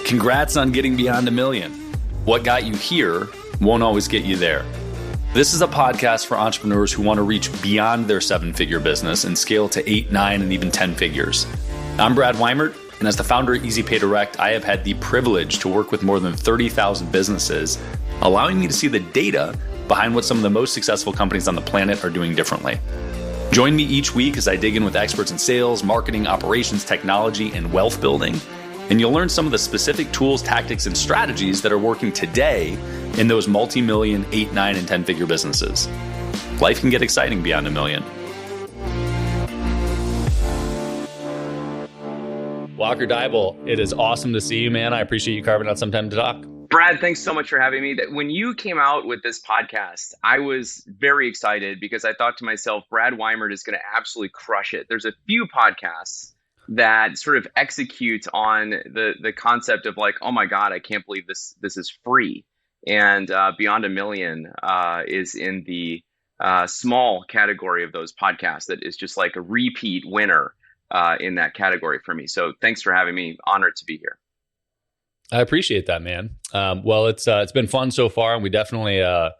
Congrats on getting beyond 1 million. What got you here won't always get you there. This is a podcast for entrepreneurs who want to reach beyond their 7-figure business and scale to 8, 9, and even 10 figures. I'm Brad Weimert, and as the founder of Easy Pay Direct, I have had the privilege to work with more than 30,000 businesses, allowing me to see the data behind what some of the most successful companies on the planet are doing differently. Join me each week as I dig in with experts in sales, marketing, operations, technology, and wealth building, and you'll learn some of the specific tools, tactics, and strategies that are working today in those multi-million, 8, 9, and 10-figure businesses. Life can get exciting beyond 1 million. Walker Deibel, it is awesome to see you, man. I appreciate you carving out some time to talk. Brad, thanks so much for having me. When you came out with this podcast, I was very excited because I thought to myself, Brad Weimert is going to absolutely crush it. There's a few podcasts that sort of execute on the concept of like, oh my God, I can't believe this is free. And Beyond 1 Million is in the small category of those podcasts that is just like a repeat winner in that category for me. So thanks for having me. Honored to be here. I appreciate that, man. Well, it's been fun so far, and we definitely have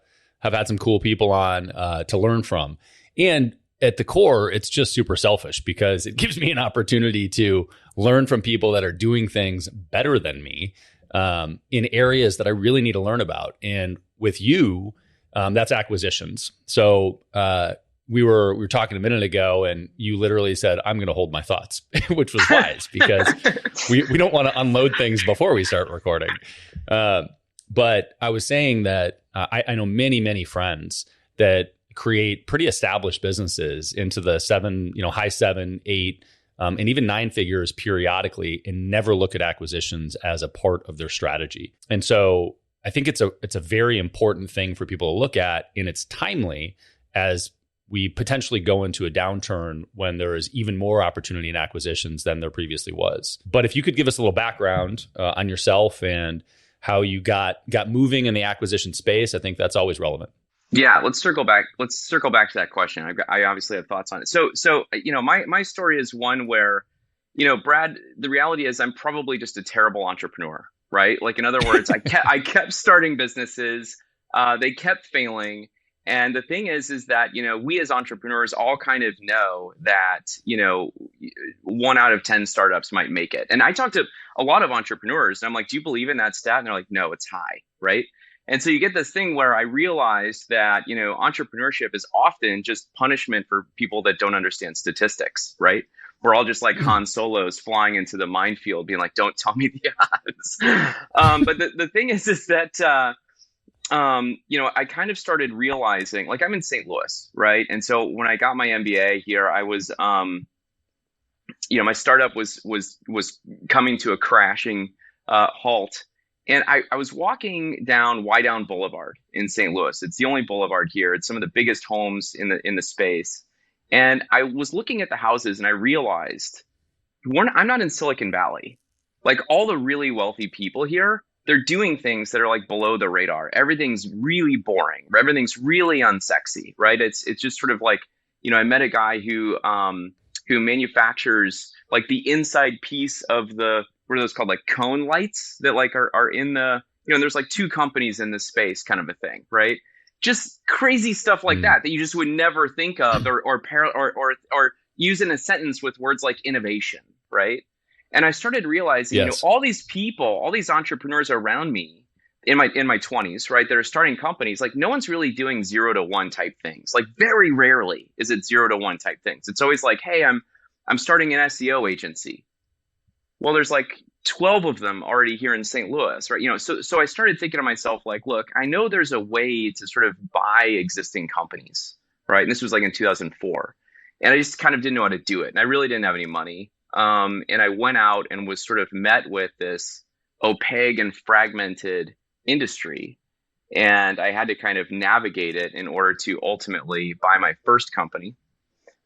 had some cool people on to learn from. And at the core, it's just super selfish because it gives me an opportunity to learn from people that are doing things better than me in areas that I really need to learn about. And with you, that's acquisitions. So we were talking a minute ago, and you literally said, "I'm going to hold my thoughts," which was wise because we don't want to unload things before we start recording. But I was saying that I know many friends that create pretty established businesses into the high 7, 8, and even 9 figures periodically, and never look at acquisitions as a part of their strategy. And so I think it's a very important thing for people to look at, and it's timely as we potentially go into a downturn when there is even more opportunity in acquisitions than there previously was. But if you could give us a little background on yourself and how you got moving in the acquisition space, I think that's always relevant. Yeah, let's circle back to that question. I obviously have thoughts on it. So my story is one where, Brad, the reality is I'm probably just a terrible entrepreneur, right? Like, in other words, I kept starting businesses, they kept failing. And the thing is that, we as entrepreneurs all kind of know that, 1 out of 10 startups might make it. And I talk to a lot of entrepreneurs and I'm like, do you believe in that stat? And they're like, no, it's high, right? And so you get this thing where I realized that, entrepreneurship is often just punishment for people that don't understand statistics, right? We're all just like Han Solos flying into the minefield being like, don't tell me the odds. But the thing is that, I kind of started realizing, like, I'm in St. Louis, right? And so when I got my MBA here, I was, my startup was coming to a crashing halt. And I was walking down Wydown Boulevard in St. Louis. It's the only boulevard here. It's some of the biggest homes in the space. And I was looking at the houses and I realized I'm not in Silicon Valley. Like, all the really wealthy people here, they're doing things that are like below the radar. Everything's really boring. Everything's really unsexy, right? It's just sort of like, I met a guy who manufactures like the inside piece of what are those called? Like cone lights that like are in the, and there's like 2 companies in this space kind of a thing, right? Just crazy stuff like that you just would never think of or use in a sentence with words like innovation, right? And I started realizing, Yes. All these people, all these entrepreneurs around me in my 20s, right, that are starting companies, like no one's really doing 0 to 1 type things. Like very rarely is it 0 to 1 type things. It's always like, hey, I'm starting an SEO agency. Well, there's like 12 of them already here in St. Louis, right? So I started thinking to myself, like, look, I know there's a way to sort of buy existing companies, right? And this was like in 2004. And I just kind of didn't know how to do it. And I really didn't have any money. And I went out and was sort of met with this opaque and fragmented industry. And I had to kind of navigate it in order to ultimately buy my first company,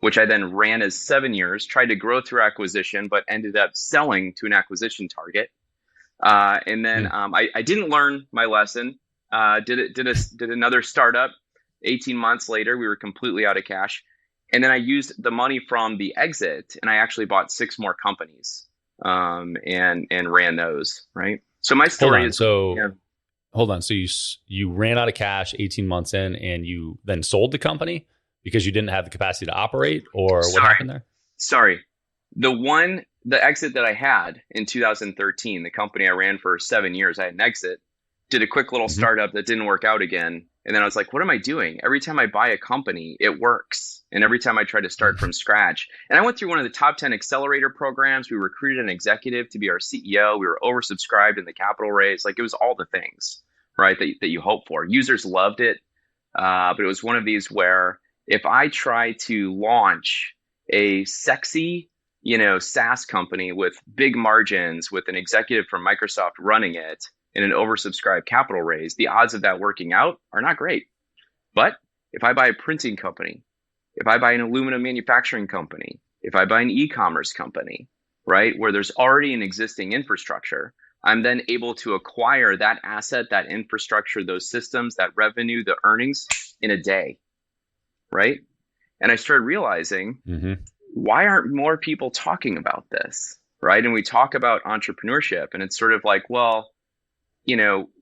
which I then ran as 7 years, tried to grow through acquisition, but ended up selling to an acquisition target. And then I didn't learn my lesson. Did another startup. 18 months later, we were completely out of cash. And then I used the money from the exit, and I actually bought 6 more companies and ran those, right? So my Hold story on. is, So yeah, hold on. So you ran out of cash 18 months in, and you then sold the company because you didn't have the capacity to operate, or what sorry, happened there? sorry. The exit that I had in 2013, the company I ran for 7 years, I had an exit, did a quick little Hmm. startup that didn't work out again. And then I was like, what am I doing? Every time I buy a company, it works. And every time I try to start from scratch. And I went through one of the top 10 accelerator programs. We recruited an executive to be our CEO. We were oversubscribed in the capital raise. Like it was all the things, right, that you hope for. Users loved it. But it was one of these where if I try to launch a sexy, SaaS company with big margins, with an executive from Microsoft running it in an oversubscribed capital raise, the odds of that working out are not great. But if I buy a printing company, if I buy an aluminum manufacturing company, if I buy an e-commerce company, right, where there's already an existing infrastructure, I'm then able to acquire that asset, that infrastructure, those systems, that revenue, the earnings in a day, right? And I started realizing, Hmm. why aren't more people talking about this, right? And we talk about entrepreneurship, and it's sort of like, well,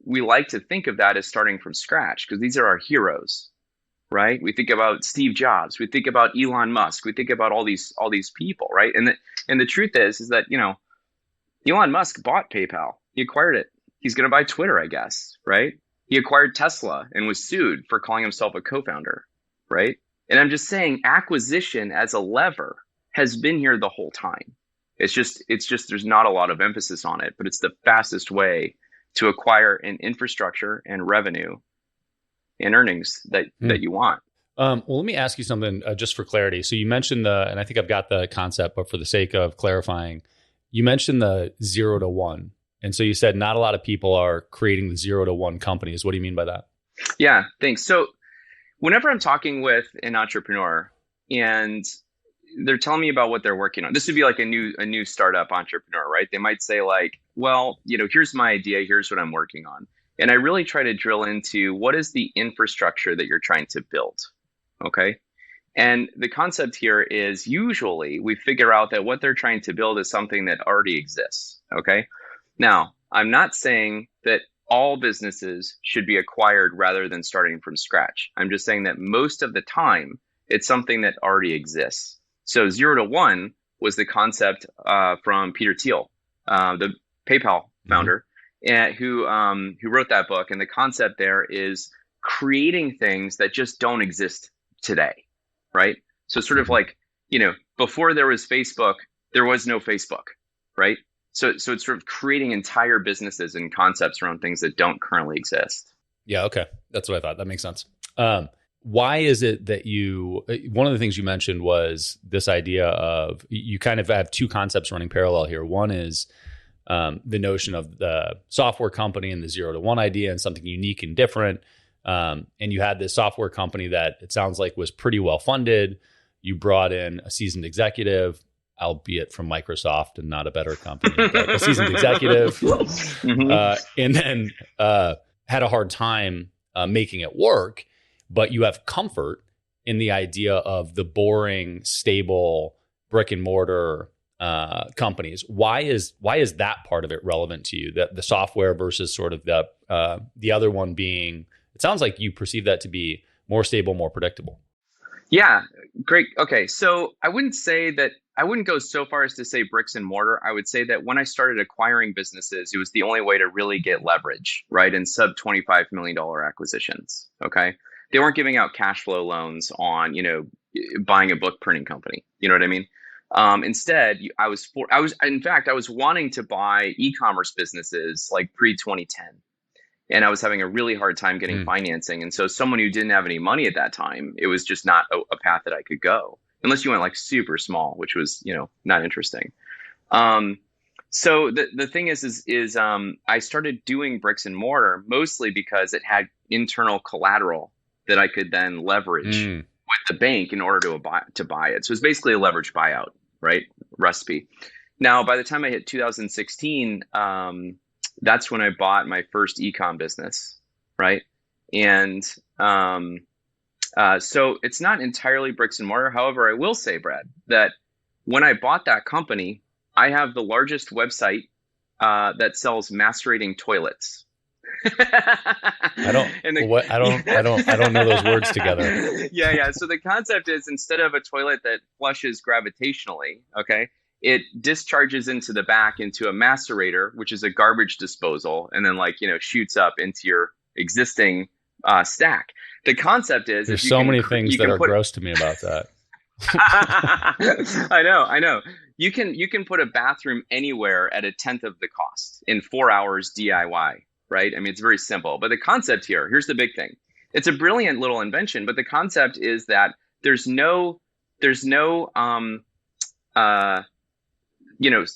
we like to think of that as starting from scratch because these are our heroes, right? We think about Steve Jobs, we think about Elon Musk, we think about all these people, right? And the truth is that Elon Musk bought PayPal. He acquired it. He's going to buy Twitter, I guess, right? He acquired Tesla and was sued for calling himself a co-founder, right? And I'm just saying acquisition as a lever has been here the whole time. It's just there's not a lot of emphasis on it, but it's the fastest way to acquire an infrastructure and revenue and earnings that you want. Well, let me ask you something just for clarity. So you mentioned and I think I've got the concept, but for the sake of clarifying, you mentioned the 0 to 1. And so you said not a lot of people are creating the 0 to 1 companies. What do you mean by that? Yeah, thanks. So whenever I'm talking with an entrepreneur and they're telling me about what they're working on, this would be like a new startup entrepreneur, right? They might say like, well, here's my idea, here's what I'm working on. And I really try to drill into what is the infrastructure that you're trying to build. Okay. And the concept here is usually we figure out that what they're trying to build is something that already exists. Okay. Now, I'm not saying that all businesses should be acquired rather than starting from scratch. I'm just saying that most of the time, it's something that already exists. So 0 to 1 was the concept from Peter Thiel, the PayPal Hmm. founder, and who wrote that book. And the concept there is creating things that just don't exist today, right? So sort of Hmm. like, before there was Facebook, there was no Facebook, right? So it's sort of creating entire businesses and concepts around things that don't currently exist. Yeah. Okay. That's what I thought. That makes sense. Why is it that one of the things you mentioned was this idea of you kind of have two concepts running parallel here. One is the notion of the software company and the 0 to 1 idea and something unique and different. And you had this software company that it sounds like was pretty well funded. You brought in a seasoned executive, albeit from Microsoft and not a better company, but a seasoned executive, Hmm. and then had a hard time making it work. But you have comfort in the idea of the boring, stable brick and mortar companies. Why is that part of it relevant to you? That the software versus sort of the other one being. It sounds like you perceive that to be more stable, more predictable. Yeah, great. Okay, so I wouldn't go so far as to say bricks and mortar. I would say that when I started acquiring businesses, it was the only way to really get leverage, right? In sub $25 million acquisitions. Okay. They weren't giving out cash flow loans on, buying a book printing company. You know what I mean? Instead, in fact, I was wanting to buy e-commerce businesses like pre-2010, and I was having a really hard time getting Mm. financing. And so someone who didn't have any money at that time, it was just not a path that I could go unless you went like super small, which was, not interesting. Um, so the thing is I started doing bricks and mortar mostly because it had internal collateral that I could then leverage Mm. with the bank in order to buy it. So it's basically a leverage buyout, right? Recipe. Now, by the time I hit 2016, that's when I bought my first ecom business, right? And so it's not entirely bricks and mortar. However, I will say, Brad, that when I bought that company, I have the largest website that sells macerating toilets. I don't And the, what I don't know those words together. yeah. So the concept is, instead of a toilet that flushes gravitationally, okay, it discharges into the back into a macerator, which is a garbage disposal, and then shoots up into your existing stack. The concept is There's you so can many things you that can are put gross to me about that. I know. You can put a bathroom anywhere at a tenth of the cost in 4 hours DIY, right? I mean, it's very simple. But the concept here's the big thing. It's a brilliant little invention, but the concept is that there's no uh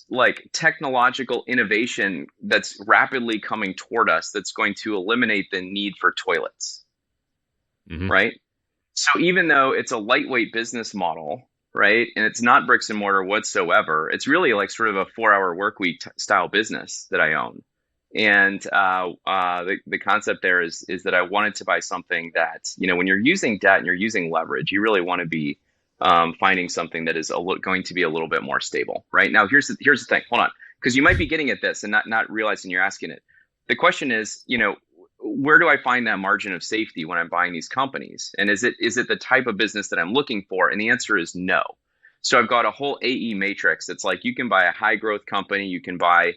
like technological innovation that's rapidly coming toward us that's going to eliminate the need for toilets, Hmm. right? So even though it's a lightweight business model, right, and it's not bricks and mortar whatsoever, it's really like sort of a 4 hour work week style business that I own. And the concept there is that I wanted to buy something that, when you're using debt and you're using leverage, you really want to be finding something that is going to be a little bit more stable, right? Now, here's the thing. Hold on, because you might be getting at this and not realizing you're asking it. The question is, where do I find that margin of safety when I'm buying these companies? And is it the type of business that I'm looking for? And the answer is no. So I've got a whole AE matrix. It's like you can buy a high growth company, you can buy,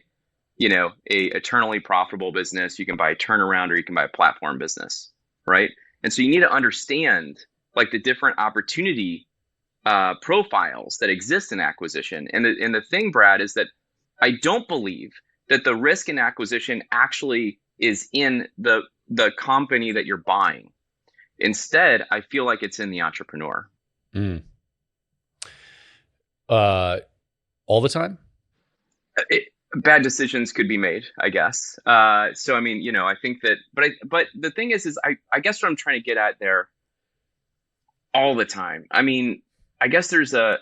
a eternally profitable business, you can buy a turnaround, or you can buy a platform business, right? And so you need to understand like the different opportunity profiles that exist in acquisition. And the thing, Brad, is that I don't believe that the risk in acquisition actually is in the company that you're buying. Instead, I feel like it's in the entrepreneur. Mm. All the time? Bad decisions could be made, I guess. So I mean, I think that, but the thing is I guess what I'm trying to get at there, all the time. I mean, I guess there's a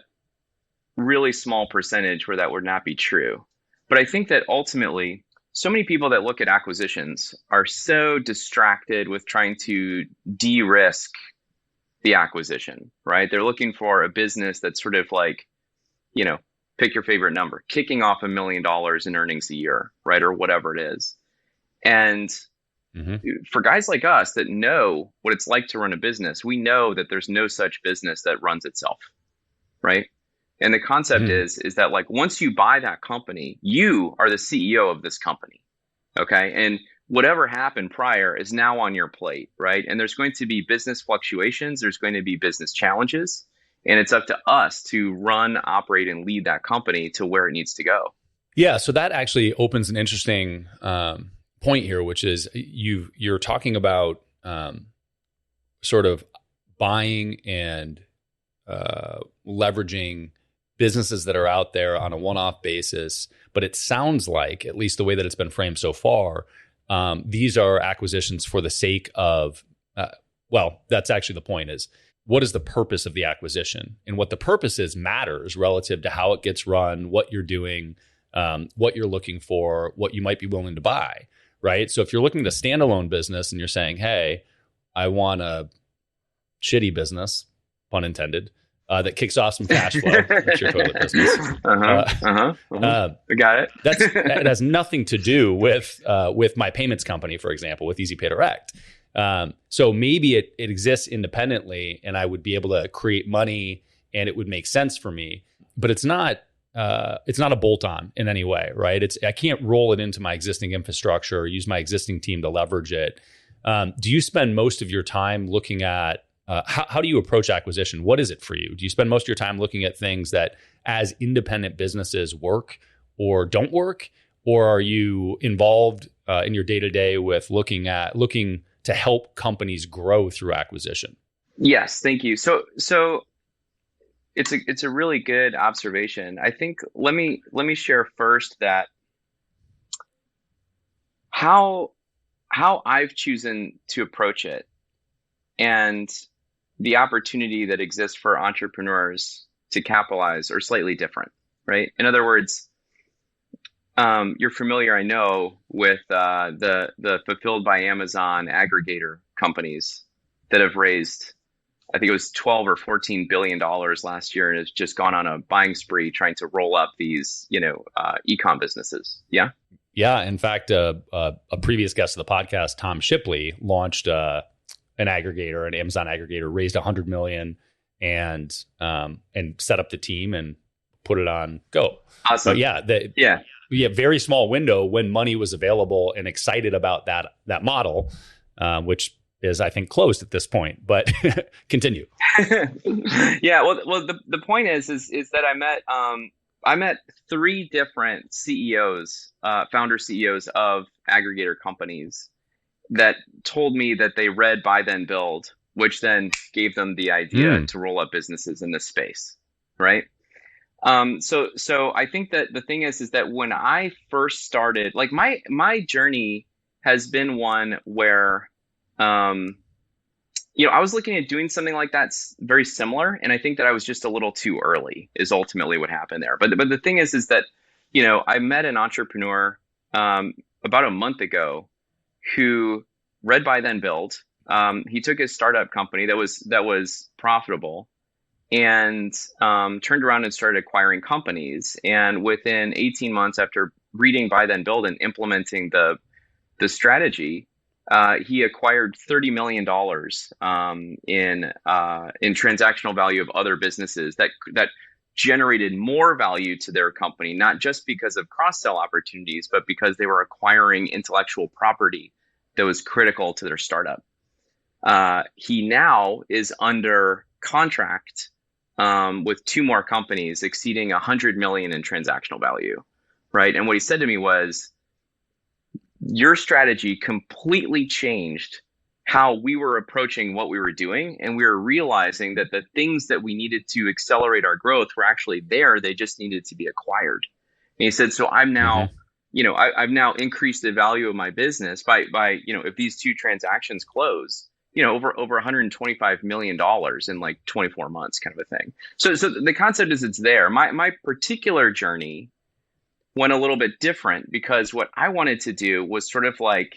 really small percentage where that would not be true. But I think that ultimately, so many people that look at acquisitions are so distracted with trying to de-risk the acquisition, right? They're looking for a business that's sort of like, pick your favorite number, kicking off $1 million in earnings a year, right? Or whatever it is. And Hmm. for guys like us that know what it's like to run a business, we know that there's no such business that runs itself, right? And the concept Hmm. is that like once you buy that company, you are the CEO of this company, okay? And whatever happened prior is now on your plate, right? And there's going to be business fluctuations, there's going to be business challenges, and it's up to us to run, operate, and lead that company to where it needs to go. Yeah, so that actually opens an interesting point here, which is you're talking about sort of buying and leveraging businesses that are out there on a one-off basis. But it sounds like, at least the way that it's been framed so far, these are acquisitions for the sake of, well, that's actually the point is, what is the purpose of the acquisition? And what the purpose is matters relative to how it gets run, what you're doing, what you're looking for, what you might be willing to buy, right? So if you're looking at a standalone business and you're saying, hey, I want a shitty business, pun intended, that kicks off some cash flow. That's your toilet business. I got it. It has nothing to do with my payments company, for example, with Easy Pay Direct. So maybe it exists independently, and I would be able to create money, and it would make sense for me. But it's not a bolt-on in any way, right? I can't roll it into my existing infrastructure or use my existing team to leverage it. Do you spend most of your time looking at how do you approach acquisition? What is it for you? Do you spend most of your time looking at things that as independent businesses work or don't work? Or are you involved in your day-to-day with looking to help companies grow through acquisition? Yes, thank you. So it's a really good observation. I think let me share first that how I've chosen to approach it and the opportunity that exists for entrepreneurs to capitalize are slightly different, right? In other words, you're familiar, I know, with the fulfilled by Amazon aggregator companies that have raised, I think it was 12 or 14 billion dollars last year, and has just gone on a buying spree trying to roll up these, e-com businesses. Yeah. Yeah. In fact, a previous guest of the podcast, Tom Shipley, launched an aggregator, an Amazon aggregator, raised $100 million and set up the team and put it on go. Awesome. But yeah, very small window when money was available, and excited about that model, which is, I think, closed at this point. But continue. Yeah. Well, the point is that I met three different CEOs, founder CEOs of aggregator companies that told me that they read Buy Then Build, which then gave them the idea to roll up businesses in this space, right? So I think that the thing is that when I first started, like my journey has been one where, I was looking at doing something like that very similar, and I think that I was just a little too early is ultimately what happened there. But the thing is that, I met an entrepreneur about a month ago who read Buy Then Build. He took his startup company that was profitable and turned around and started acquiring companies. And within 18 months after reading Buy Then Build and implementing the strategy, he acquired $30 million in transactional value of other businesses that generated more value to their company, not just because of cross-sell opportunities, but because they were acquiring intellectual property that was critical to their startup. He now is under contract with two more companies exceeding $100 million in transactional value, right? And what he said to me was, your strategy completely changed how we were approaching what we were doing. And we were realizing that the things that we needed to accelerate our growth were actually there. They just needed to be acquired. And he said, so I'm now, I've now increased the value of my business by if these two transactions close, over $125 million in like 24 months kind of a thing. So the concept is it's there. My particular journey went a little bit different because what I wanted to do was sort of like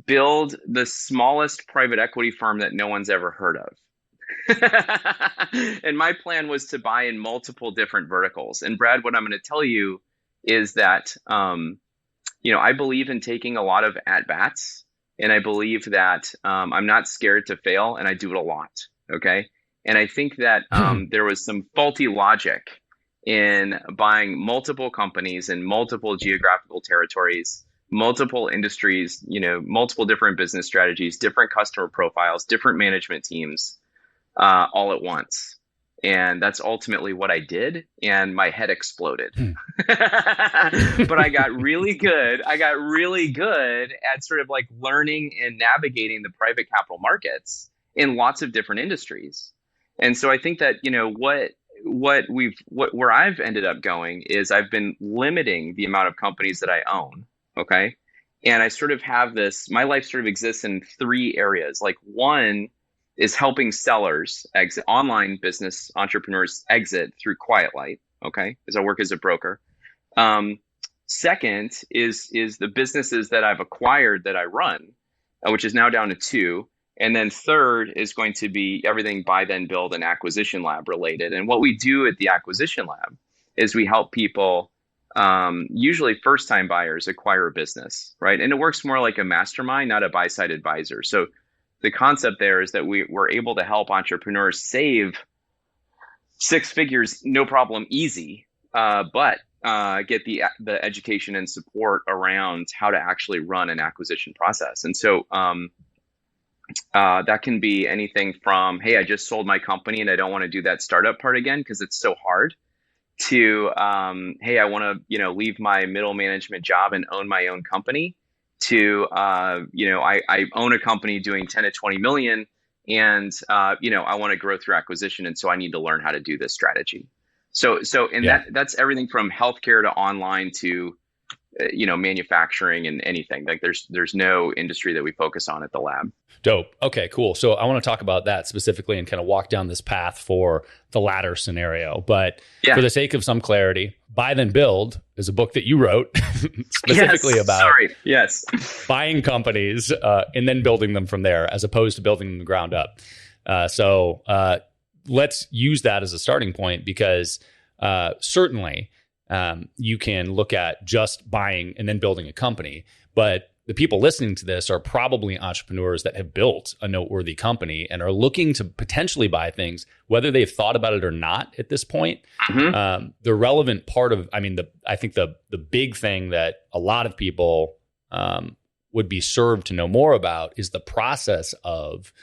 build the smallest private equity firm that no one's ever heard of. And my plan was to buy in multiple different verticals. And Brad, what I'm going to tell you is that, I believe in taking a lot of at-bats, and I believe that I'm not scared to fail, and I do it a lot. Okay. And I think that there was some faulty logic in buying multiple companies in multiple geographical territories, multiple industries, multiple different business strategies, different customer profiles, different management teams, all at once. And that's ultimately what I did. And my head exploded. But I got really good. At sort of like learning and navigating the private capital markets in lots of different industries. And so I think that, where I've ended up going is I've been limiting the amount of companies that I own. Okay. And I sort of have my life sort of exists in three areas. Like one is helping sellers exit, online business entrepreneurs exit through Quiet Light. Okay. As I work as a broker. Second is the businesses that I've acquired that I run, which is now down to two. And then third is going to be everything Buy Then Build and Acquisition Lab related. And what we do at the Acquisition Lab is we help people, usually first-time buyers, acquire a business, right? And it works more like a mastermind, not a buy-side advisor. So the concept there is that we're able to help entrepreneurs save six figures, no problem, easy, but get the education and support around how to actually run an acquisition process. And so that can be anything from, hey, I just sold my company and I don't want to do that startup part again because it's so hard, to, hey, I want to, leave my middle management job and own my own company, to, I own a company doing 10 to 20 million and, I want to grow through acquisition. And so I need to learn how to do this strategy. So that's everything from healthcare to online to, manufacturing and anything. Like there's no industry that we focus on at the lab. Dope. Okay, cool. So I want to talk about that specifically and kind of walk down this path for the latter scenario. But for the sake of some clarity, Buy Then Build is a book that you wrote specifically about buying companies and then building them from there, as opposed to building them from the ground up. So let's use that as a starting point, because certainly you can look at just buying and then building a company. But the people listening to this are probably entrepreneurs that have built a noteworthy company and are looking to potentially buy things, whether they've thought about it or not at this point. The relevant part of, I think the big thing that a lot of people would be served to know more about is the process of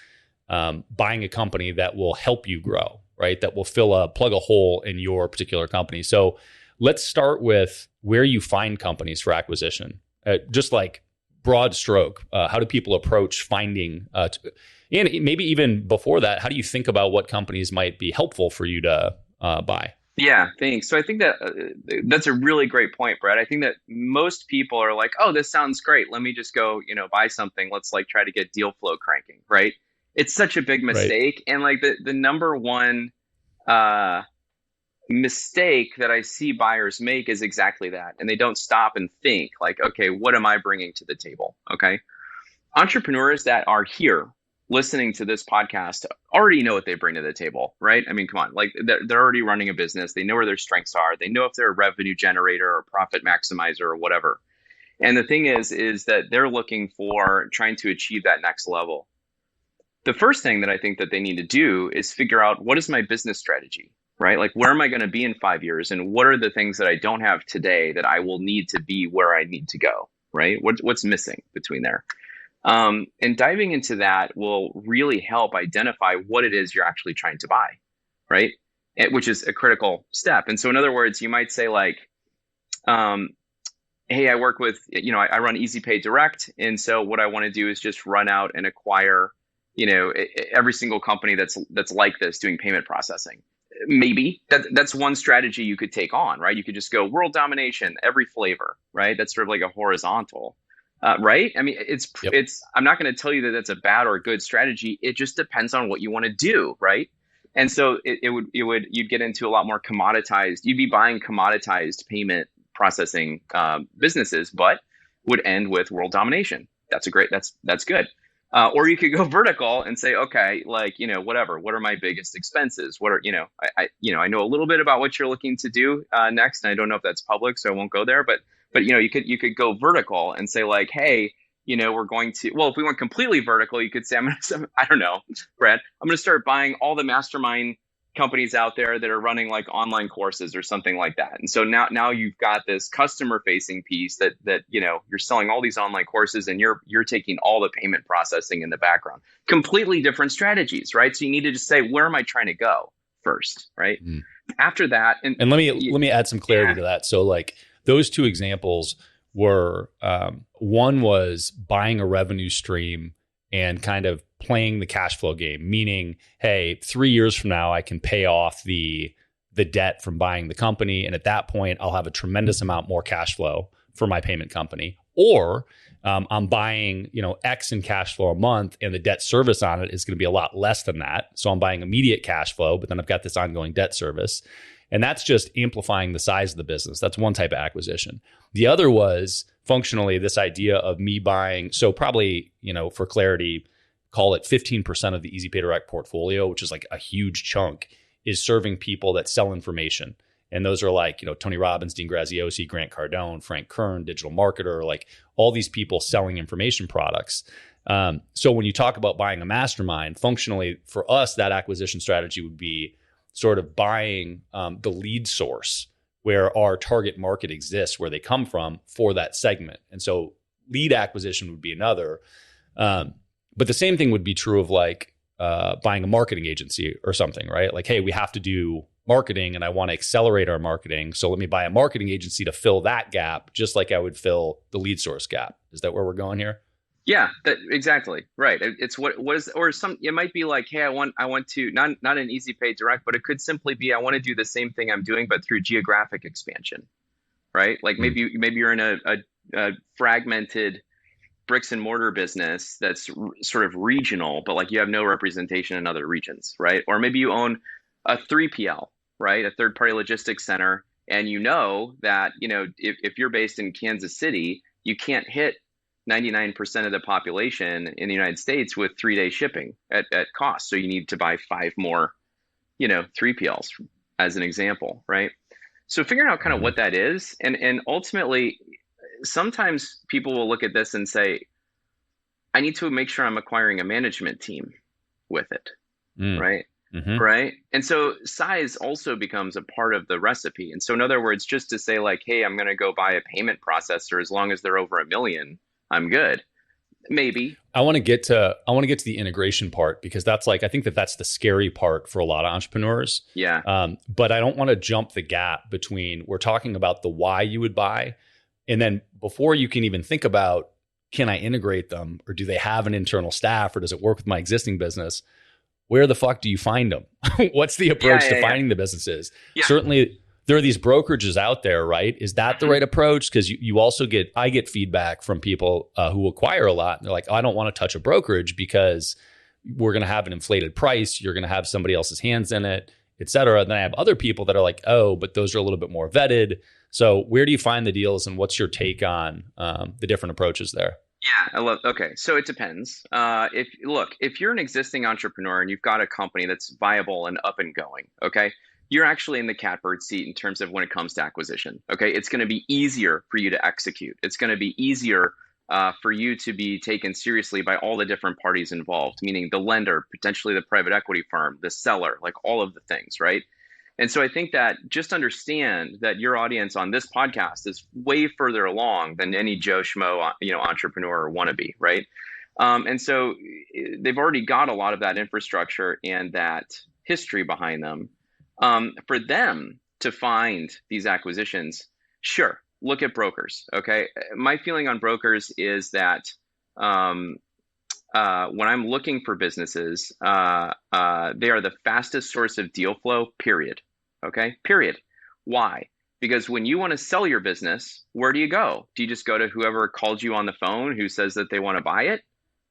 buying a company that will help you grow, right? That will plug a hole in your particular company. So let's start with where you find companies for acquisition. Just like broad stroke, how do people approach finding, and maybe even before that, how do you think about what companies might be helpful for you to buy? Yeah, thanks. So I think that that's a really great point, Brett. I think that most people are like, oh, this sounds great. Let me just go, buy something. Let's like try to get deal flow cranking, right? It's such a big mistake. Right. And like the number one mistake that I see buyers make is exactly that. And they don't stop and think like, okay, what am I bringing to the table? Okay. Entrepreneurs that are here listening to this podcast already know what they bring to the table, right? I mean, come on, like they're already running a business. They know where their strengths are. They know if they're a revenue generator or profit maximizer or whatever. And the thing is that they're looking for trying to achieve that next level. The first thing that I think that they need to do is figure out, what is my business strategy, right? Like, where am I going to be in 5 years? And what are the things that I don't have today that I will need to be where I need to go, right? What's missing between there? And diving into that will really help identify what it is you're actually trying to buy, right? Which is a critical step. And so in other words, you might say like, hey, I work with, I run Easy Pay Direct. And so what I want to do is just run out and acquire, every single company that's like this doing payment processing. Maybe that's one strategy you could take on, right? You could just go world domination, every flavor, right? That's sort of like a horizontal. Right? I mean, I'm not going to tell you that that's a bad or a good strategy. It just depends on what you want to do, right? And so you'd get into a lot more commoditized. You'd be buying commoditized payment processing businesses, but would end with world domination. That's good. Or you could go vertical and say, okay, like, whatever. What are my biggest expenses? What are, I know a little bit about what you're looking to do next, and I don't know if that's public, so I won't go there. But you could go vertical and say like, hey, we're going to, well, if we went completely vertical, you could say, I don't know, Brad, I'm going to start buying all the mastermind companies out there that are running like online courses or something like that. And so now you've got this customer facing piece that you're selling all these online courses and you're taking all the payment processing in the background. Completely different strategies, right? So you need to just say, where am I trying to go first, right? After that, and let me add some clarity to that. So like, those two examples were, one was buying a revenue stream and kind of playing the cash flow game, meaning, hey, 3 years from now, I can pay off the debt from buying the company. And at that point, I'll have a tremendous amount more cash flow for my payment company. Or I'm buying, X in cash flow a month and the debt service on it is going to be a lot less than that. So I'm buying immediate cash flow, but then I've got this ongoing debt service. And that's just amplifying the size of the business. That's one type of acquisition. The other was functionally this idea of me buying, so probably, for clarity, call it 15% of the Easy Pay Direct portfolio, which is like a huge chunk, is serving people that sell information. And those are like, Tony Robbins, Dean Graziosi, Grant Cardone, Frank Kern, digital marketer, like all these people selling information products. So when you talk about buying a mastermind, functionally for us, that acquisition strategy would be sort of buying the lead source where our target market exists, where they come from for that segment. And so lead acquisition would be another. But the same thing would be true of like buying a marketing agency or something, right? Like, hey, we have to do marketing and I want to accelerate our marketing. So let me buy a marketing agency to fill that gap, just like I would fill the lead source gap. Is that where we're going here? Yeah, exactly. Right. It's what is, or it might be like, hey, I want to, not an Easy Pay Direct, but it could simply be, I want to do the same thing I'm doing, but through geographic expansion, right? Like maybe you're in a fragmented bricks and mortar business that's sort of regional, but like you have no representation in other regions, right? Or maybe you own a 3PL, right? A third party logistics center. And that, if you're based in Kansas City, you can't hit 99% of the population in the United States with 3-day shipping at cost. So you need to buy 5 more, 3PLs as an example, right? So figuring out kind of Hmm. what that is, and ultimately, sometimes people will look at this and say, I need to make sure I'm acquiring a management team with it, Mm. right? Hmm. Right. And so size also becomes a part of the recipe. And so, in other words, just to say, like, hey, I'm going to go buy a payment processor as long as they're over 1 million, I'm good. Maybe. I want to get to the integration part because that's like I think that's the scary part for a lot of entrepreneurs. Yeah. But I don't want to jump the gap between we're talking about the why you would buy, and then before you can even think about can I integrate them or do they have an internal staff or does it work with my existing business? Where the fuck do you find them? What's the Yeah. approach to Yeah. Yeah. finding the businesses? Yeah. Certainly, there are these brokerages out there, right? Is that the Mhm. right approach? Because you also I get feedback from people who acquire a lot. And they're like, oh, I don't want to touch a brokerage because we're going to have an inflated price. You're going to have somebody else's hands in it, et cetera. And then I have other people that are like, oh, but those are a little bit more vetted. So where do you find the deals and what's your take on the different approaches there? Yeah, I love. Okay, so it depends. If you're an existing entrepreneur and you've got a company that's viable and up and going, okay, you're actually in the catbird seat in terms of when it comes to acquisition. Okay, it's going to be easier for you to execute. It's going to be easier for you to be taken seriously by all the different parties involved, meaning the lender, potentially the private equity firm, the seller, like all of the things, right? And so I think that just understand that your audience on this podcast is way further along than any Joe Schmo, entrepreneur or wannabe, right? And so they've already got a lot of that infrastructure and that history behind them. For them to find these acquisitions, sure, look at brokers. Okay, my feeling on brokers is that um, when I'm looking for businesses, they are the fastest source of deal flow, period. Okay, period. Why? Because when you want to sell your business, where do you go? Do you just go to whoever called you on the phone who says that they want to buy it?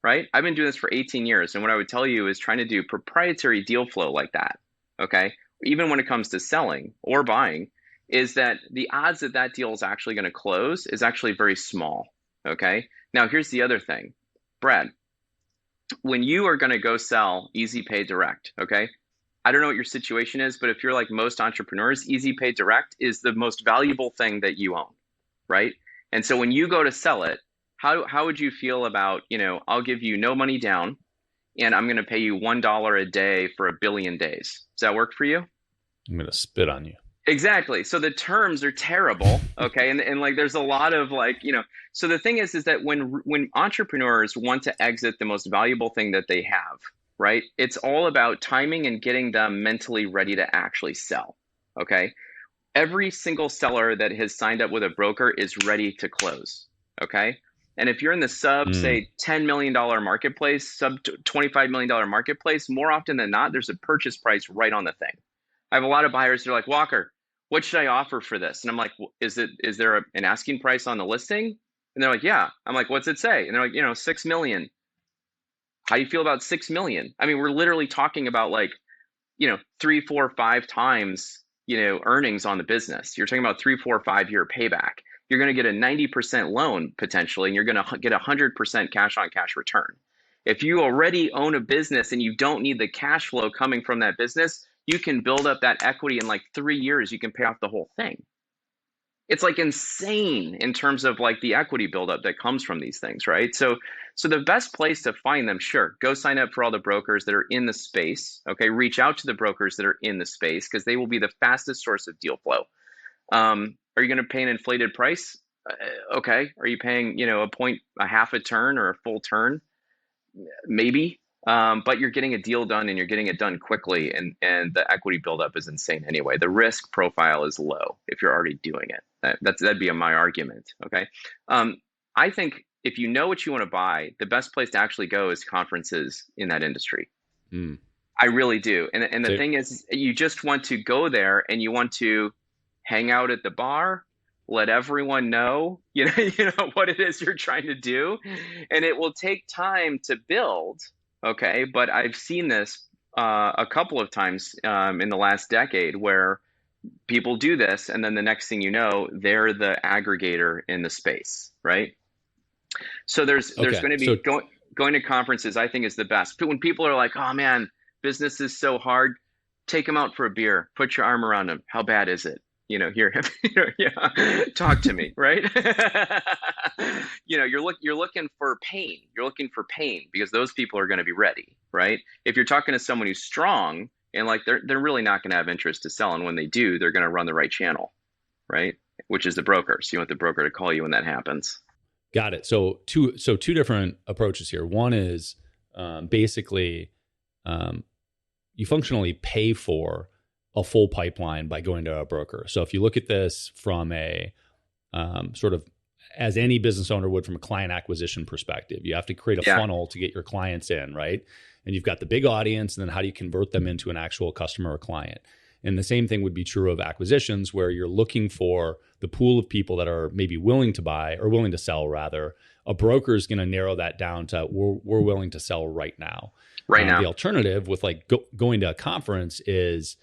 Right? I've been doing this for 18 years. And what I would tell you is trying to do proprietary deal flow like that. Okay. Even when it comes to selling or buying, is that the odds that that deal is actually going to close is actually very small. Okay. Now, here's the other thing, Brad, when you are going to go sell Easy Pay Direct, okay? I don't know what your situation is, but if you're like most entrepreneurs, Easy Pay Direct is the most valuable thing that you own, right? And so when you go to sell it, how would you feel about, I'll give you no money down and I'm going to pay you $1 a day for 1 billion days. Does that work for you? I'm going to spit on you. Exactly. So the terms are terrible. Okay. And like there's a lot of like, so the thing is that when entrepreneurs want to exit the most valuable thing that they have, right? It's all about timing and getting them mentally ready to actually sell. Okay. Every single seller that has signed up with a broker is ready to close. Okay. And if you're in the sub, Mm. say, $10 million marketplace, sub $25 million marketplace, more often than not, there's a purchase price right on the thing. I have a lot of buyers that are like, Walker, what should I offer for this? And I'm like, is there an asking price on the listing? And they're like, yeah. I'm like, what's it say? And they're like, 6 million. How do you feel about 6 million? I mean, we're literally talking about like, 3, 4, 5 times, earnings on the business. You're talking about 3, 4, 5 year payback. You're going to get a 90% loan potentially, and you're going to get 100% cash on cash return. If you already own a business and you don't need the cash flow coming from that business, you can build up that equity in like 3 years. You can pay off the whole thing. It's like insane in terms of like the equity buildup that comes from these things, right? So the best place to find them, sure, go sign up for all the brokers that are in the space. Okay, reach out to the brokers that are in the space because they will be the fastest source of deal flow. Are you going to pay an inflated price? Okay. Are you paying, a point, a half a turn or a full turn? Maybe. But you're getting a deal done and you're getting it done quickly, and the equity buildup is insane anyway. The risk profile is low if you're already doing it. That'd be my argument. Okay. I think if you know what you want to buy, the best place to actually go is conferences in that industry. Mm. I really do. And the So, thing is, you just want to go there and you want to hang out at the bar, let everyone know, what it is you're trying to do, and it will take time to build. Okay, but I've seen this a couple of times in the last decade where people do this, and then the next thing you know, they're the aggregator in the space, right? So there's okay. going to be So going to conferences. I think is the best. But when people are like, "Oh man, business is so hard," take them out for a beer, put your arm around them. How bad is it? here, yeah, talk to me, right? You're looking for pain. You're looking for pain because those people are going to be ready, right? If you're talking to someone who's strong and like they're really not going to have interest to sell, and when they do, they're going to run the right channel, right? Which is the broker. So you want the broker to call you when that happens. Got it. So two different approaches here. One is basically you functionally pay for a full pipeline by going to a broker. So if you look at this from a sort of as any business owner would from a client acquisition perspective, you have to create a funnel to get your clients in, right? And you've got the big audience, and then how do you convert them into an actual customer or client? And the same thing would be true of acquisitions, where you're looking for the pool of people that are maybe willing to buy or willing to sell, rather. A broker is going to narrow that down to we're willing to sell right now. Right now. The alternative with like going to a conference is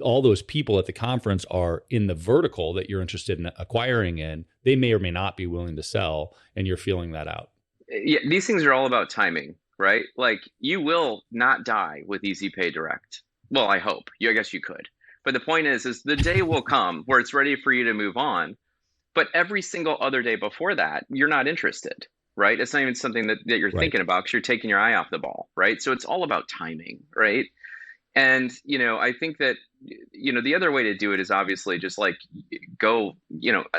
all those people at the conference are in the vertical that you're interested in acquiring in. They may or may not be willing to sell, and you're feeling that out. Yeah, these things are all about timing, right? Like you will not die with Easy Pay Direct. Well, I hope. I guess you could. But the point is the day will come where it's ready for you to move on. But every single other day before that, you're not interested, right? It's not even something that you're thinking about because you're taking your eye off the ball, right? So it's all about timing, right? And, I think that, the other way to do it is obviously just like go,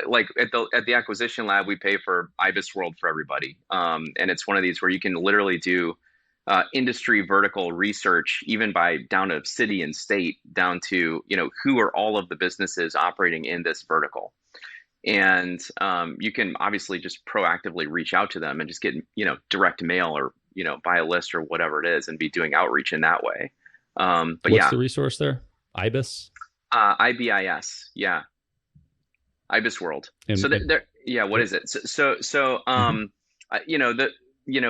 like at the acquisition lab, we pay for IBIS World for everybody. And it's one of these where you can literally do industry vertical research, even by down to city and state, down to, who are all of the businesses operating in this vertical. And you can obviously just proactively reach out to them and just get, direct mail or, buy a list or whatever it is and be doing outreach in that way. But what's the resource there? IBIS? IBIS. Yeah. IBIS World. And, so what is it?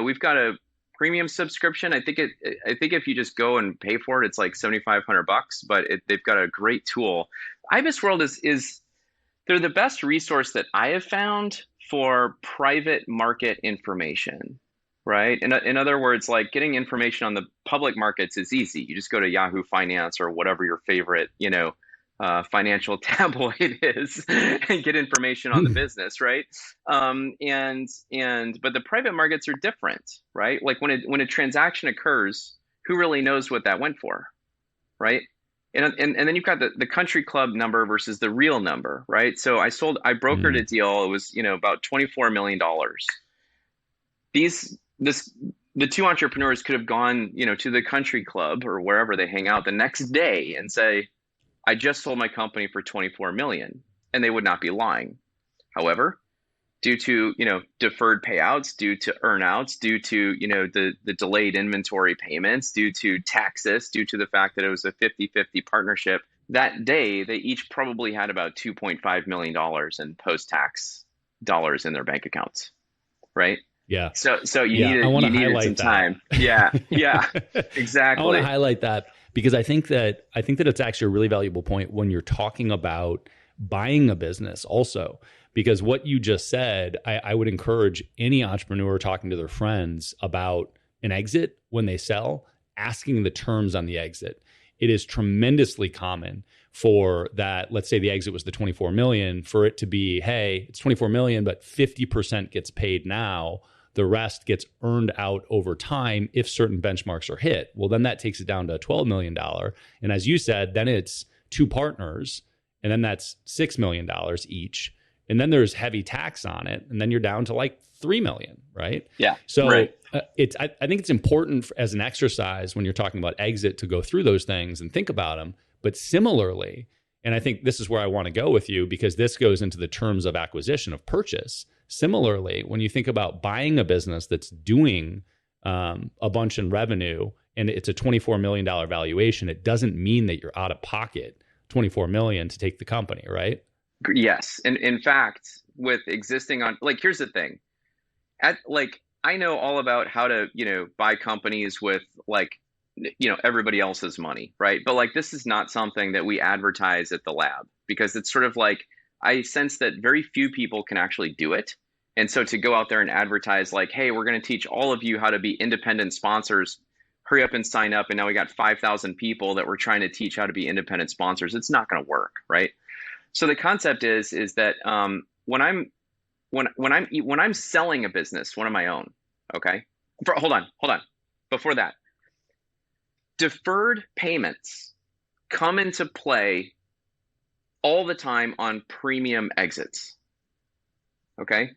We've got a premium subscription. I think if you just go and pay for it, it's like $7,500, but they've got a great tool. IBIS World is they're the best resource that I have found for private market information, right? In other words, like getting information on the public markets is easy. You just go to Yahoo Finance or whatever your favorite, financial tabloid is and get information on the business, right? But the private markets are different, right? Like when a transaction occurs, who really knows what that went for, right? And then you've got the country club number versus the real number, right? So I brokered a deal. It was, about $24 million. The two entrepreneurs could have gone, to the country club or wherever they hang out the next day and say, I just sold my company for 24 million, and they would not be lying. However, due to, deferred payouts, due to earnouts, due to, the delayed inventory payments, due to taxes, due to the fact that it was a 50-50 partnership, that day they each probably had about $2.5 million in post-tax dollars in their bank accounts, right? Yeah. So you needed some time. Yeah. Yeah, exactly. I want to highlight that because I think that it's actually a really valuable point when you're talking about buying a business also, because what you just said, I would encourage any entrepreneur talking to their friends about an exit when they sell, asking the terms on the exit. It is tremendously common for that. Let's say the exit was the 24 million, for it to be, hey, it's 24 million, but 50% gets paid now. The rest gets earned out over time if certain benchmarks are hit. Well, then that takes it down to $12 million. And as you said, then it's two partners, and then that's $6 million each. And then there's heavy tax on it. And then you're down to like $3 million, right? Yeah. So right. I think it's important as an exercise when you're talking about exit to go through those things and think about them. But similarly, and I think this is where I want to go with you, because this goes into the terms of acquisition, of purchase. Similarly, when you think about buying a business that's doing a bunch in revenue and it's a $24 million valuation, it doesn't mean that you're out of pocket $24 million to take the company, right? Yes. And in fact, with existing here's the thing. I know all about how to, buy companies with everybody else's money, right? But this is not something that we advertise at the lab, because it's sort of I sense that very few people can actually do it. And so to go out there and advertise hey, we're going to teach all of you how to be independent sponsors, hurry up and sign up. And now we got 5,000 people that we're trying to teach how to be independent sponsors. It's not going to work, right? So the concept is that when I'm selling a business, one of my own, okay. Hold on. Before that, deferred payments come into play all the time on premium exits. Okay.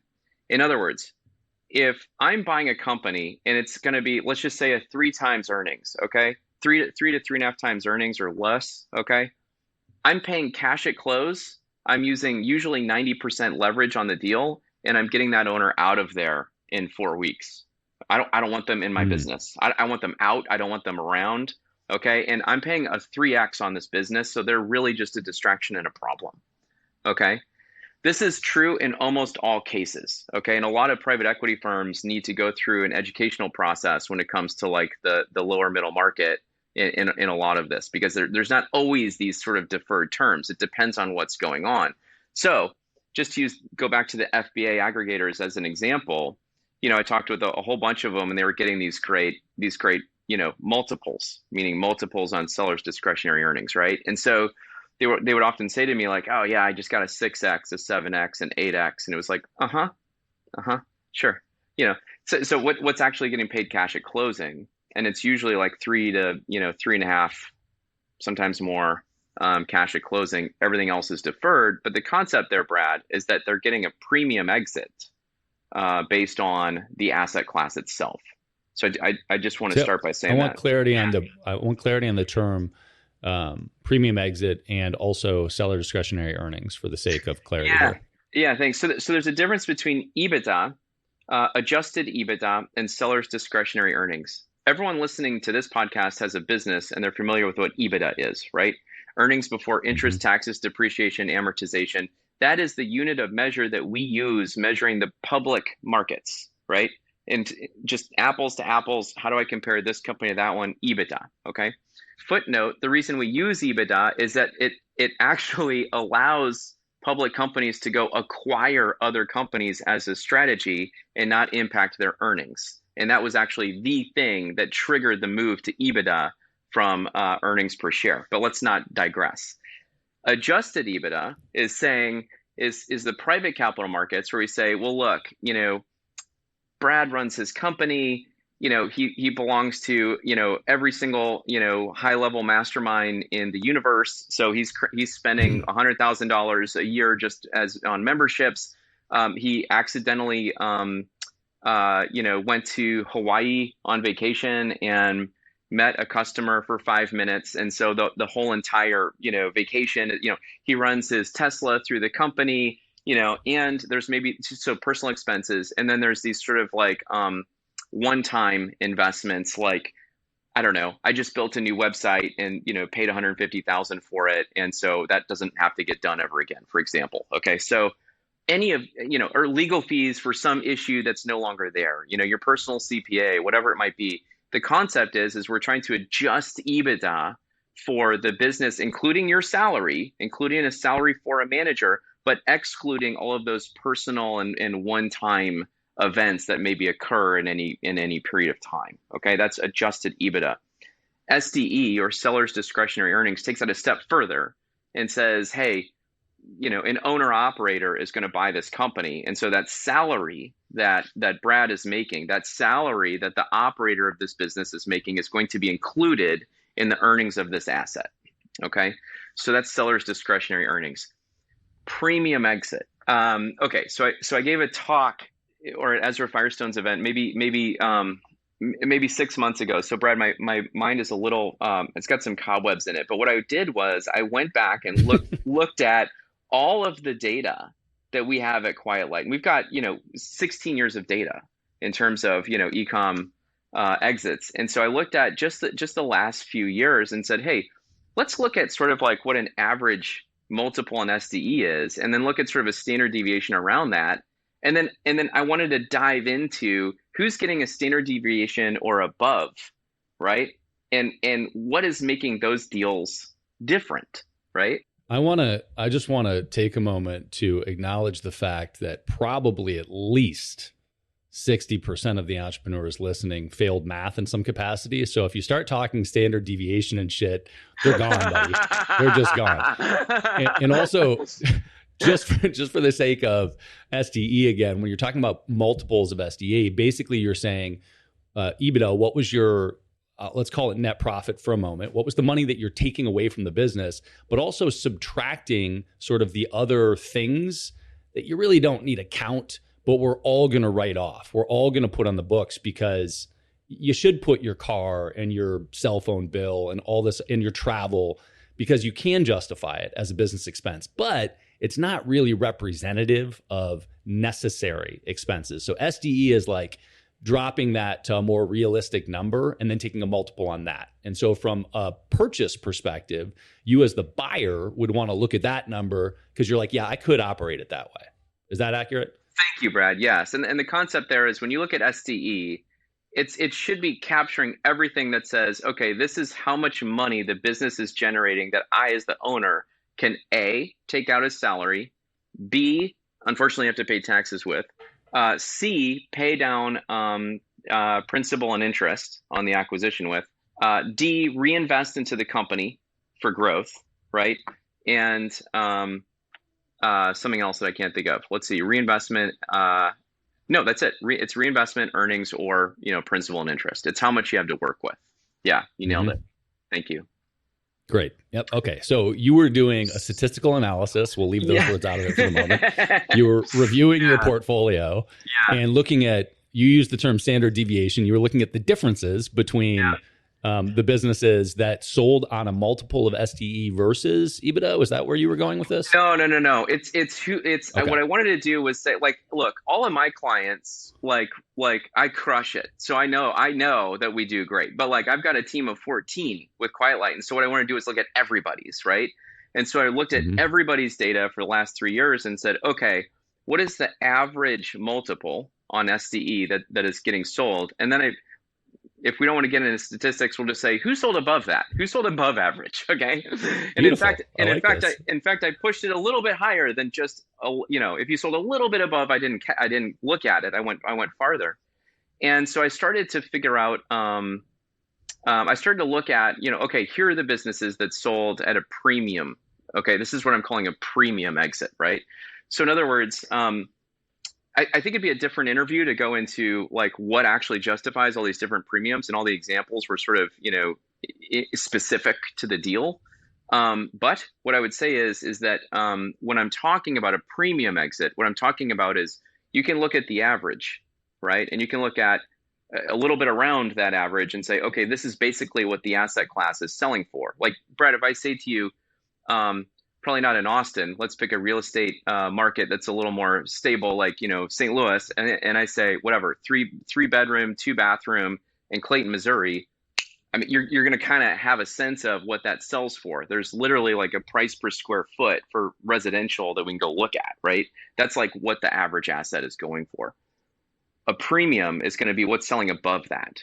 In other words, if I'm buying a company and it's going to be, let's just say a 3 times earnings, okay, three to 3.5 times earnings or less, okay, I'm paying cash at close. I'm using usually 90% leverage on the deal, and I'm getting that owner out of there in 4 weeks. I don't want them in my Mm. business. I want them out. I don't want them around. Okay. And I'm paying a 3x on this business. So they're really just a distraction and a problem. Okay. This is true in almost all cases. Okay. And a lot of private equity firms need to go through an educational process when it comes to like the lower middle market in a lot of this, because there's not always these sort of deferred terms. It depends on what's going on. So just to go back to the FBA aggregators as an example, I talked with a whole bunch of them, and they were getting these great, multiples, meaning multiples on sellers' discretionary earnings, right? And so they would often say to me like, "Oh yeah, I just got a 6x, a 7x, an 8x," and it was like, sure, you know. So what's actually getting paid cash at closing, and it's usually like 3 to 3.5, sometimes more, cash at closing. Everything else is deferred. But the concept there, Brad, is that they're getting a premium exit based on the asset class itself. So I just want to So start by I saying want that. clarity on Yeah. the term premium exit and also seller discretionary earnings for the sake of clarity Yeah. here. Yeah, thanks. So there's a difference between EBITDA, adjusted EBITDA, and seller's discretionary earnings. Everyone listening to this podcast has a business and they're familiar with what EBITDA is, right? Earnings before Hmm. interest, taxes, depreciation, amortization. That is the unit of measure that we use measuring the public markets, right? And just apples to apples, how do I compare this company to that one? EBITDA, okay? Footnote, the reason we use EBITDA is that it actually allows public companies to go acquire other companies as a strategy and not impact their earnings. And that was actually the thing that triggered the move to EBITDA from earnings per share. But let's not digress. Adjusted EBITDA is the private capital markets where we say, well, look, Brad runs his company. He belongs to, every single, high level mastermind in the universe. So he's spending $100,000 a year just as on memberships. He accidentally, went to Hawaii on vacation and met a customer for 5 minutes. And so the whole entire, vacation, he runs his Tesla through the company, and there's maybe so personal expenses. And then there's these sort of like one-time investments, like, I don't know, I just built a new website and, paid 150,000 for it. And so that doesn't have to get done ever again, for example. Okay. So any of, or legal fees for some issue that's no longer there, your personal CPA, whatever it might be. The concept is we're trying to adjust EBITDA for the business, including your salary, including a salary for a manager, but excluding all of those personal and one-time events that maybe occur in any period of time. Okay, that's adjusted EBITDA. SDE, or seller's discretionary earnings, takes that a step further and says, hey, an owner operator is going to buy this company. And so that salary that Brad is making, that salary that the operator of this business is making, is going to be included in the earnings of this asset. Okay. So that's seller's discretionary earnings. Premium exit. Okay. So I gave a talk, or at Ezra Firestone's event, maybe 6 months ago. So Brad, my mind is a little, it's got some cobwebs in it. But what I did was I went back and looked at all of the data that we have at Quiet Light. And we've got, 16 years of data in terms of, ecom exits. And so I looked at just the last few years and said, hey, let's look at sort of like what an average multiple on SDE is, and then look at sort of a standard deviation around that. And then I wanted to dive into who's getting a standard deviation or above, right? And what is making those deals different, right? I just want to take a moment to acknowledge the fact that probably at least 60% of the entrepreneurs listening failed math in some capacity. So if you start talking standard deviation and shit, they're gone, buddy. They're just gone. And also, just for the sake of SDE again, when you're talking about multiples of SDE, basically you're saying, EBITDA, what was your, let's call it net profit for a moment. What was the money that you're taking away from the business, but also subtracting sort of the other things that you really don't need to count, but we're all going to write off. We're all going to put on the books, because you should put your car and your cell phone bill and all this in your travel, because you can justify it as a business expense, but it's not really representative of necessary expenses. So SDE is like dropping that to a more realistic number and then taking a multiple on that. And so from a purchase perspective, you as the buyer would want to look at that number, because you're like, yeah, I could operate it that way. Is that accurate? Thank you, Brad. Yes. And the concept there is when you look at SDE, it should be capturing everything that says, okay, this is how much money the business is generating that I, as the owner, can A, take out as salary, B, unfortunately have to pay taxes with, C, pay down principal and interest on the acquisition with, D, reinvest into the company for growth, right? And something else that I can't think of. Let's see, reinvestment. No, that's it. It's reinvestment, earnings, or principal and interest. It's how much you have to work with. Yeah, you nailed it. Thank you. Great. Yep. Okay. So you were doing a statistical analysis. We'll leave those words out of it for the moment. You were reviewing your portfolio and looking at, you used the term standard deviation. You were looking at the differences between the businesses that sold on a multiple of SDE versus EBITDA. Was that where you were going with this? No. It's okay. What I wanted to do was say, like, look, all of my clients, like I crush it. So I know that we do great, but like I've got a team of 14 with Quiet Light. And so what I want to do is look at everybody's, right? And so I looked at everybody's data for the last 3 years and said, okay, what is the average multiple on SDE that is getting sold? And then if we don't want to get into statistics, we'll just say who sold above that, who sold above average. Okay. And Beautiful. in fact, I pushed it a little bit higher than just, if you sold a little bit above, I didn't look at it. I went farther. And so I started to figure out, I started to look at, okay, here are the businesses that sold at a premium. Okay. This is what I'm calling a premium exit, right? So in other words, I think it'd be a different interview to go into like what actually justifies all these different premiums, and all the examples were sort of, specific to the deal. But what I would say is that when I'm talking about a premium exit, what I'm talking about is you can look at the average, right? And you can look at a little bit around that average and say, okay, this is basically what the asset class is selling for. Like, Brad, if I say to you, probably not in Austin, let's pick a real estate market that's a little more stable, like, St. Louis. And I say, whatever, three bedroom, 2 bathroom in Clayton, Missouri. I mean, you're going to kind of have a sense of what that sells for. There's literally like a price per square foot for residential that we can go look at, right? That's like what the average asset is going for. A premium is going to be what's selling above that.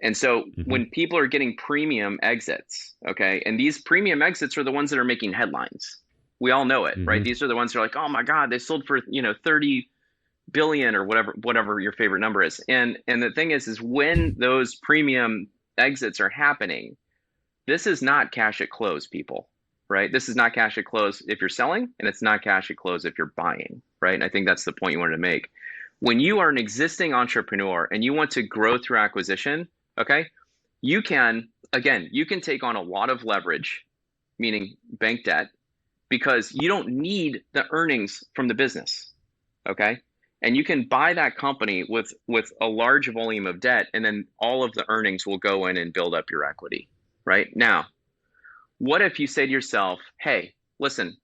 And so when people are getting premium exits, okay, and these premium exits are the ones that are making headlines. We all know it, right? These are the ones that are like, oh my God, they sold for, 30 billion or whatever your favorite number is. And the thing is when those premium exits are happening, this is not cash at close, people, right? This is not cash at close if you're selling, and it's not cash at close if you're buying, right? And I think that's the point you wanted to make. When you are an existing entrepreneur and you want to grow through acquisition, okay, you can take on a lot of leverage, meaning bank debt, because you don't need the earnings from the business, okay? And you can buy that company with a large volume of debt, and then all of the earnings will go in and build up your equity, right? Now, what if you say to yourself, hey, listen,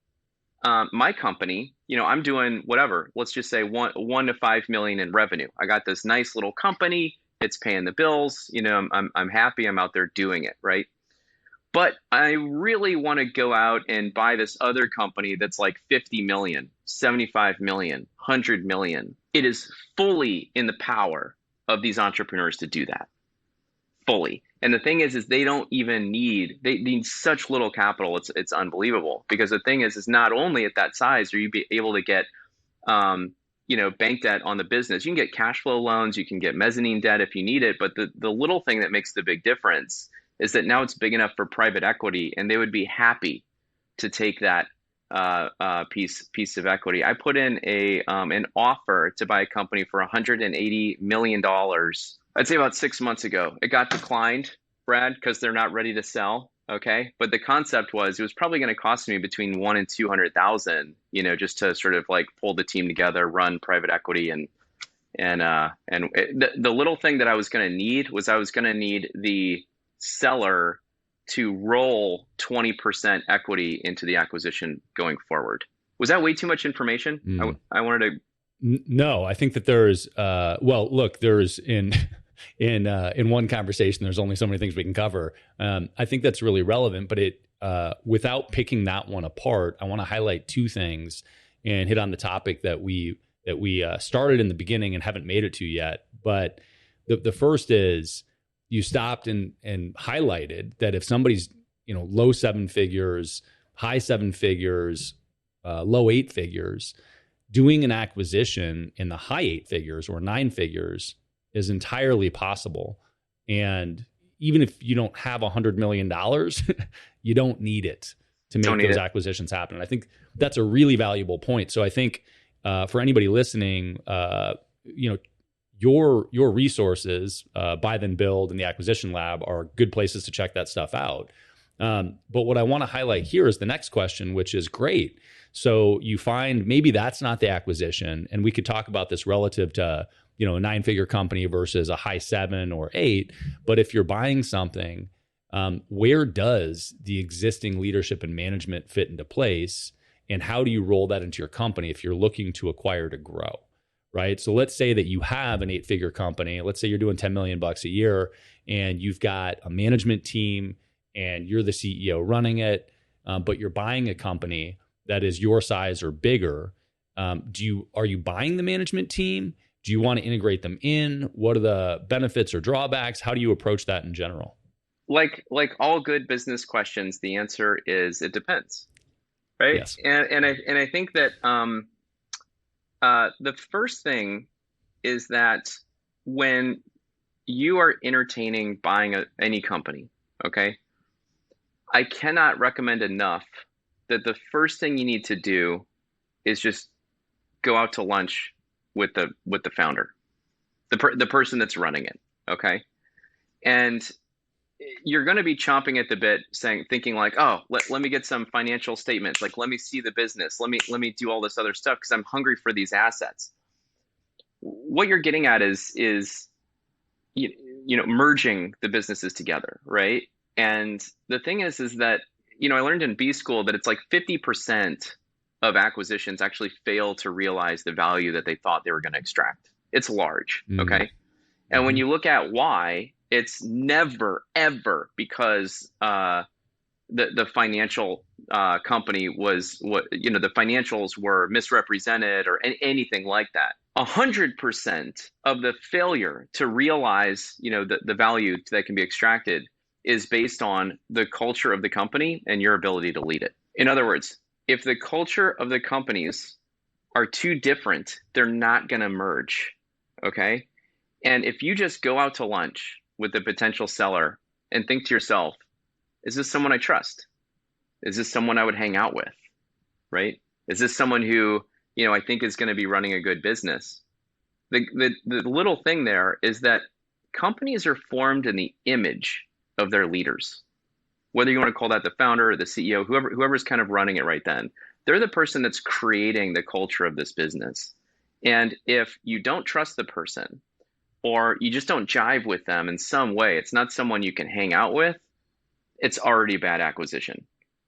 my company, I'm doing whatever, let's just say 1 to 5 million in revenue. I got this nice little company. It's paying the bills, I'm happy, I'm out there doing it, right? But I really want to go out and buy this other company that's like 50 million, 75 million, 100 million. It is fully in the power of these entrepreneurs to do that, fully. And the thing is they don't even they need such little capital. It's unbelievable, because the thing is not only at that size are you be able to get bank debt on the business. You can get cash flow loans, you can get mezzanine debt if you need it, but the little thing that makes the big difference is that now it's big enough for private equity, and they would be happy to take that piece of equity. I put in an offer to buy a company for $180 million. I'd say about 6 months ago. It got declined, Brad, because they're not ready to sell. Okay, but the concept was it was probably going to cost me between 1 and 200,000, just to sort of like pull the team together, run private equity, the little thing that I was going to need was I was going to need the seller to roll 20% equity into the acquisition going forward. Was that way too much information? I wanted to. No, I think that there's look, there's in one conversation, there's only so many things we can cover. I think that's really relevant, but without picking that one apart, I want to highlight two things and hit on the topic that we started in the beginning and haven't made it to yet. But the first is you stopped and highlighted that if somebody's low seven figures, high seven figures, low eight figures, doing an acquisition in the high eight figures or nine figures is entirely possible. And even if you don't have $100 million, you don't need it to make those acquisitions happen. And I think that's a really valuable point. So I think for anybody listening, your resources, Buy Then Build and the Acquisition Lab are good places to check that stuff out. But what I want to highlight here is the next question, which is great. So you find maybe that's not the acquisition, and we could talk about this relative to a 9-figure company versus a high 7 or 8. But if you're buying something, where does the existing leadership and management fit into place? And how do you roll that into your company if you're looking to acquire to grow, right? So let's say that you have an 8-figure company. Let's say you're doing $10 million a year and you've got a management team and you're the CEO running it, but you're buying a company that is your size or bigger. Are you buying the management team? Do you want to integrate them in? What are the benefits or drawbacks? How do you approach that in general? Like all good business questions, the answer is it depends, right? Yes. And I think that the first thing is that when you are entertaining buying any company, okay, I cannot recommend enough that the first thing you need to do is just go out to lunch with the founder, the person that's running it, okay? And you're going to be chomping at the bit, thinking like, oh, let me get some financial statements, like let me see the business, let me do all this other stuff because I'm hungry for these assets. What you're getting at is merging the businesses together, right? And the thing is that I learned in B school that it's like 50% of acquisitions actually fail to realize the value that they thought they were going to extract. It's large, okay? And when you look at why, it's never, ever because the financial company was the financials were misrepresented or anything like that. 100% of the failure to realize the value that can be extracted is based on the culture of the company and your ability to lead it. In other words, if the culture of the companies are too different, they're not going to merge, okay? And if you just go out to lunch with the potential seller and think to yourself, is this someone I trust? Is this someone I would hang out with, right? Is this someone who, I think is going to be running a good business? The little thing there is that companies are formed in the image of their leaders. Whether you want to call that the founder or the CEO, whoever's kind of running it right then, they're the person that's creating the culture of this business. And if you don't trust the person or you just don't jive with them in some way, it's not someone you can hang out with, it's already bad acquisition.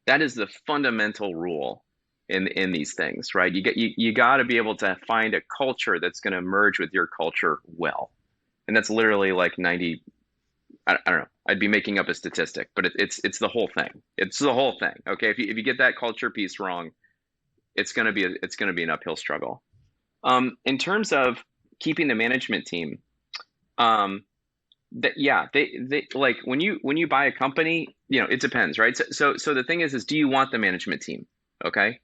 That is the fundamental rule in these things, right? You got to be able to find a culture that's going to merge with your culture well. And that's literally like 90, I don't know. I'd be making up a statistic, but it's the whole thing. It's the whole thing. Okay, if you get that culture piece wrong, it's gonna be an uphill struggle. In terms of keeping the management team, they like when you buy a company, it depends, right? So the thing is do you want the management team? Okay,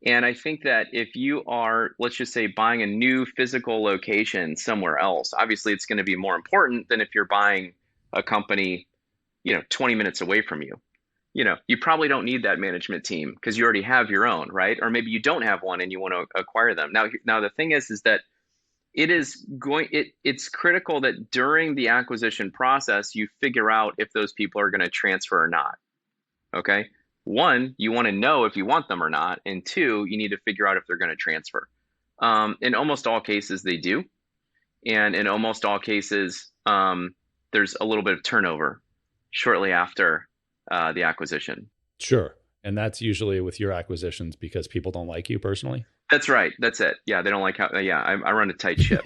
And I think that if you are, let's just say, buying a new physical location somewhere else, obviously it's going to be more important than if you're buying a company, 20 minutes away from you. You probably don't need that management team because you already have your own, right? Or maybe you don't have one and you want to acquire them. Now the thing is that it's critical that during the acquisition process, you figure out if those people are going to transfer or not. Okay. One, you want to know if you want them or not. And two, you need to figure out if they're going to transfer. In almost all cases, they do. And in almost all cases, there's a little bit of turnover shortly after the acquisition. Sure. And that's usually with your acquisitions because people don't like you personally? That's right. That's it. Yeah, they don't like how. Yeah, I run a tight ship.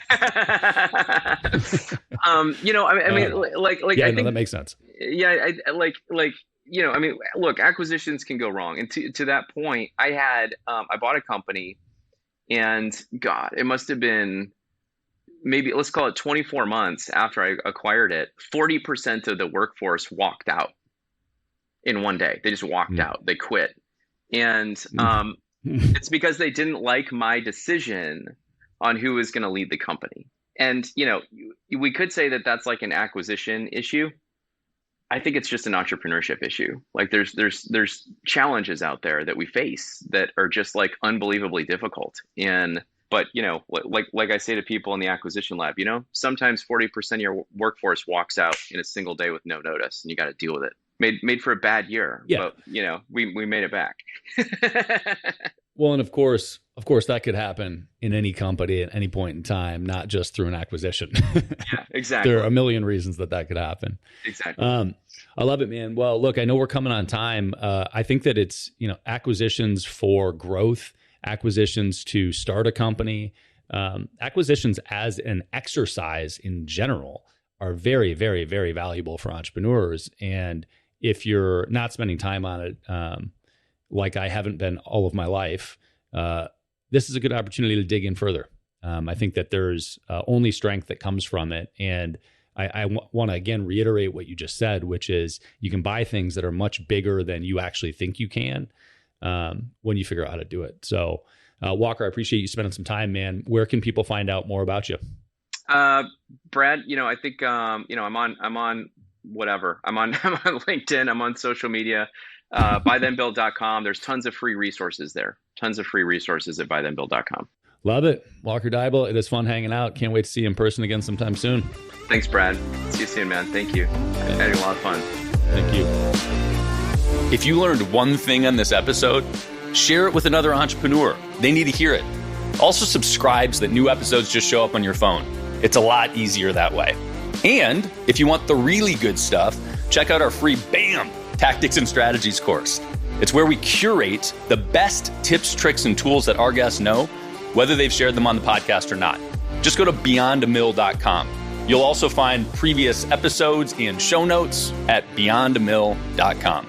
I think that makes sense. Yeah, look, acquisitions can go wrong, and to that point, I bought a company, and God, it must have been maybe, let's call it 24 months after I acquired it. 40% of the workforce walked out in one day. They just walked out. They quit, and it's because they didn't like my decision on who was going to lead the company. And, we could say that that's like an acquisition issue. I think it's just an entrepreneurship issue. Like there's challenges out there that we face that are just like unbelievably difficult. But like I say to people in the acquisition lab, sometimes 40% of your workforce walks out in a single day with no notice, and you got to deal with it. Made for a bad year, yeah. But we made it back. Well, and of course that could happen in any company at any point in time, not just through an acquisition. Yeah, exactly. There are a million reasons that could happen. Exactly. I love it, man. Well, look, I know we're coming on time. I think that it's, acquisitions for growth, acquisitions to start a company, acquisitions as an exercise in general are very, very, very valuable for entrepreneurs. And if you're not spending time on it, like I haven't been all of my life, this is a good opportunity to dig in further. I think that there's only strength that comes from it. And I want to, again, reiterate what you just said, which is you can buy things that are much bigger than you actually think you can when you figure out how to do it. So, Walker, I appreciate you spending some time, man. Where can people find out more about you? Brad, I think, I'm on whatever. I'm on LinkedIn. I'm on social media. BuyThenBuild.com. There's tons of free resources there. Tons of free resources at BuyThenBuild.com. Love it. Walker Deibel, it is fun hanging out. Can't wait to see you in person again sometime soon. Thanks, Brad. See you soon, man. Thank you. Having a lot of fun. Thank you. If you learned one thing on this episode, share it with another entrepreneur. They need to hear it. Also subscribe so that new episodes just show up on your phone. It's a lot easier that way. And if you want the really good stuff, check out our free BAM! Tactics and Strategies course. It's where we curate the best tips, tricks, and tools that our guests know, whether they've shared them on the podcast or not. Just go to beyondamill.com. You'll also find previous episodes and show notes at beyondamill.com.